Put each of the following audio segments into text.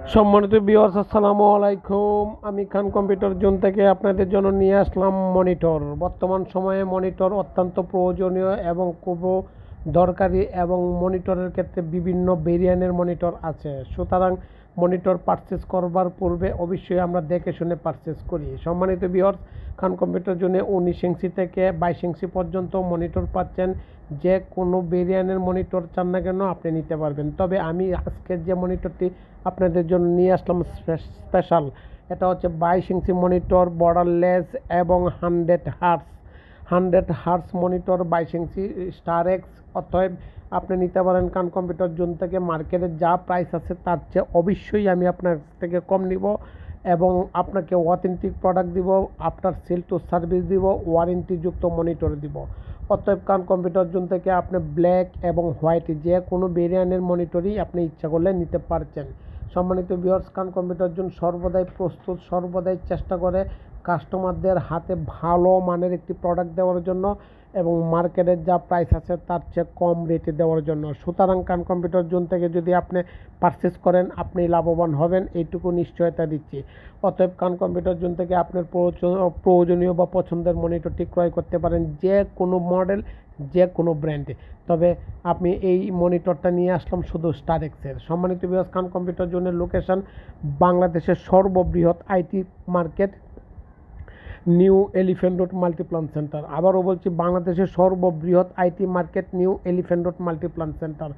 সম্মানিত ভিউয়ার্স, আসসালামু আলাইকুম। আমি খান কম্পিউটার জোন থেকে আপনাদের জন্য নিয়ে আসলাম মনিটর। বর্তমান সময়ে মনিটর অত্যন্ত প্রয়োজনীয় এবং খুব দরকারি, এবং মনিটরের ক্ষেত্রে বিভিন্ন ভেরিয়েন্টের মনিটর আছে। সুতরাং মনিটর পারচেস করবার পূর্বে অবশ্যই আমরা দেখে শুনে পারচেস করি। সম্মানিত ভিউয়ার্স, খান কম্পিউটার জোনে 19 ইঞ্চি থেকে 22 ইঞ্চি পর্যন্ত মনিটর পাচ্ছেন। যে কোনো ভেরিয়েন্টের মনিটর চান না কেন আপনি নিতে পারবেন। তবে আমি আজকের যে মনিটরটি আপনাদের জন্য নিয়ে আসলাম স্পেশাল, এটা হচ্ছে 22 ইঞ্চি মনিটর, বর্ডারলেস এবং 100 হার্টস মনিটর, 22 ইঞ্চি স্টার এক্স। অতএব আপনি নিতে পারেন খান কম্পিউটার জোন থেকে। মার্কেটের যা প্রাইস আছে তার চেয়ে অবশ্যই আমি আপনার থেকে কম নিব, এবং আপনাকে অথেন্টিক প্রোডাক্ট দিব, আফটার সেল টু সার্ভিস দিব, ওয়ারেন্টিযুক্ত মনিটর দিব। অতএব খান কম্পিউটার জোন থেকে আপনি ব্ল্যাক এবং হোয়াইট যে কোনো ভেরিয়েন্টের মনিটরই আপনি ইচ্ছা করলে নিতে পারছেন। সম্মানিত ভিউয়ার্স, খান কম্পিউটার জোন সর্বদাই প্রস্তুত, সর্বদাই চেষ্টা করে কাস্টমারদের হাতে ভালো মানের একটি প্রোডাক্ট দেওয়ার জন্য, এবং মার্কেটের যা প্রাইস আছে তার চেয়ে কম রেটে দেওয়ার জন্য। সুতরাং খান কম্পিউটার জোন থেকে যদি আপনি পারচেস করেন আপনি লাভবান হবেন, এইটুকু নিশ্চয়তা দিচ্ছি। অতএব খান কম্পিউটার জোন থেকে আপনার প্রয়োজনীয় বা পছন্দের মনিটরটি ক্রয় করতে পারেন, যে কোনো মডেল, যে কোনো ব্র্যান্ডে। তবে আপনি এই মনিটরটা নিয়ে আসলাম শুধু স্টার এক্সের। সম্মানিত ভিউয়ার্স, খান কম্পিউটার জোনের লোকেশন বাংলাদেশের সর্ববৃহৎ IT market, new elephant road Multiplan centre. আবারও বলছি, বাংলাদেশের সর্ববৃহৎ IT market new elephant road Multiplan centre.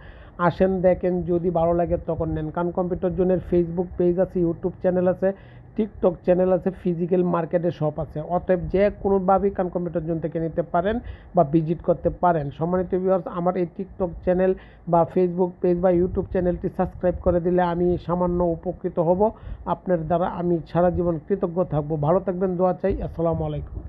আসেন, দেখেন, যদি ভালো লাগে তখন নেন। খান কম্পিউটার জোনের ফেসবুক পেজ আছে, ইউটিউব চ্যানেল আছে, টিকটক চ্যানেল আছে, ফিজিক্যাল মার্কেটে শপ আছে। অতএব যে কোনোভাবেই খান কম্পিউটার জোন থেকে নিতে পারেন বা ভিজিট করতে পারেন। সম্মানিত ভিউয়ার্স, আমার এই টিকটক চ্যানেল বা ফেসবুক পেজ বা ইউটিউব চ্যানেলটি সাবস্ক্রাইব করে দিলে আমি সামান্য উপকৃত হব। আপনার দ্বারা আমি সারা জীবন কৃতজ্ঞ থাকবো। ভালো থাকবেন, দোয়া চাই। আসসালামু আলাইকুম।